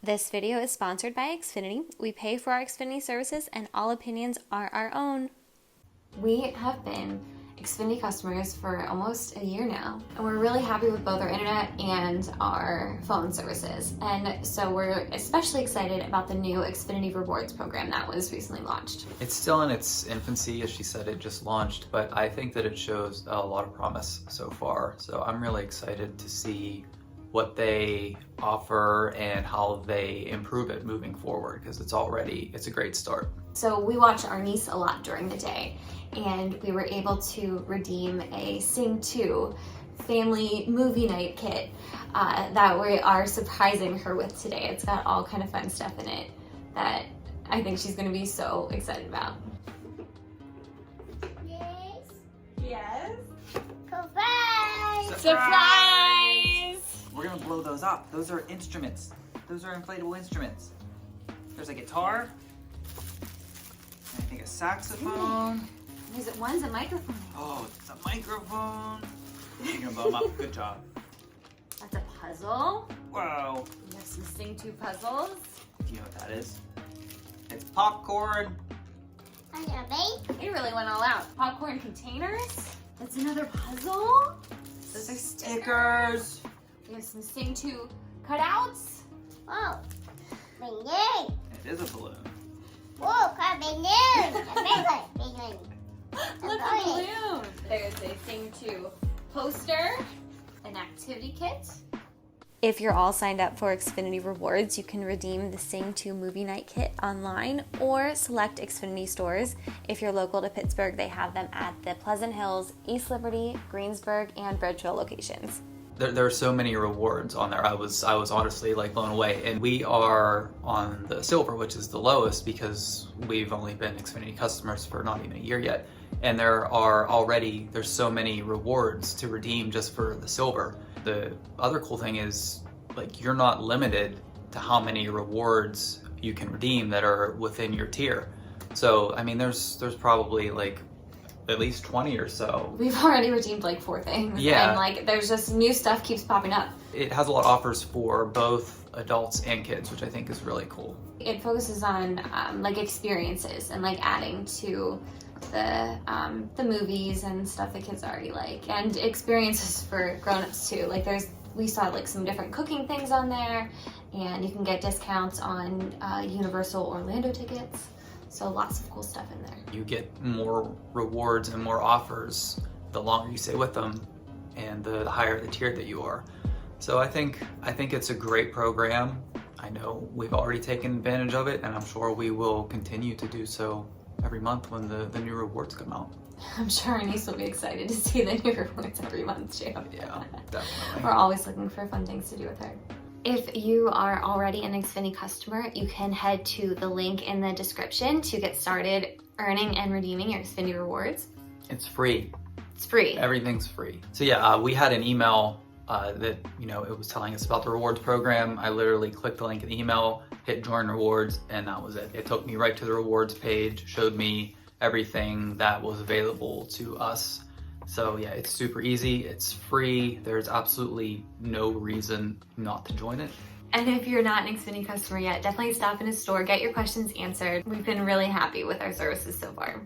This video is sponsored by Xfinity. We pay for our Xfinity services and all opinions are our own. We have been Xfinity customers for almost a year now, and we're really happy with both our internet and our phone services. And so we're especially excited about the new Xfinity Rewards program that was recently launched. It's still in its infancy, as she said, it just launched, but I think that it shows a lot of promise so far. So I'm really excited to see what they offer and how they improve it moving forward, because it's a great start. So we watch our niece a lot during the day, and we were able to redeem a Sing 2 family movie night kit that we are surprising her with today. It's got all kind of fun stuff in it that I think she's going to be so excited about. Yes. Yes. Surprise! Surprise! We're gonna blow those up. Those are instruments. Those are inflatable instruments. There's a guitar, and I think a saxophone. One's a microphone. Oh, it's a microphone. You're gonna blow them up. Good job. That's a puzzle. Whoa. We have some Sing 2 puzzles. Do you know what that is? It's popcorn. They really went all out. Popcorn containers. That's another puzzle. Those are stickers. We have some Sing 2 cutouts. Oh, balloon! It is a balloon. Whoa, got balloon! A big balloon. Look at the balloon. There's a Sing 2 poster, an activity kit. If you're all signed up for Xfinity Rewards, you can redeem the Sing 2 movie night kit online or select Xfinity stores. If you're local to Pittsburgh, they have them at the Pleasant Hills, East Liberty, Greensburg, and Bridgeville locations. There are so many rewards on there. I was honestly like blown away. And we are on the silver, which is the lowest because we've only been Xfinity customers for not even a year yet. And there's so many rewards to redeem just for the silver. The other cool thing is, like, you're not limited to how many rewards you can redeem that are within your tier. So I mean, there's probably like at least 20 or so. We've already redeemed like 4 things. Yeah. And like there's just new stuff keeps popping up. It has a lot of offers for both adults and kids, which I think is really cool. It focuses on like experiences and like adding to the movies and stuff that kids already like, and experiences for grown-ups too. Like we saw like some different cooking things on there, and you can get discounts on Universal Orlando tickets. So lots of cool stuff in there. You get more rewards and more offers the longer you stay with them and the higher the tier that you are. So I think it's a great program. I know we've already taken advantage of it, and I'm sure we will continue to do so every month when the new rewards come out. I'm sure our niece will be excited to see the new rewards every month too. Yeah, definitely. We're always looking for fun things to do with her. If you are already an Xfinity customer, you can head to the link in the description to get started earning and redeeming your Xfinity Rewards. It's free. It's free. Everything's free. So yeah, we had an email that, it was telling us about the rewards program. I literally clicked the link in the email, hit join rewards, and that was it. It took me right to the rewards page, showed me everything that was available to us. So yeah, it's super easy, it's free, there's absolutely no reason not to join it. And if you're not an Xfinity customer yet, definitely stop in a store, get your questions answered. We've been really happy with our services so far.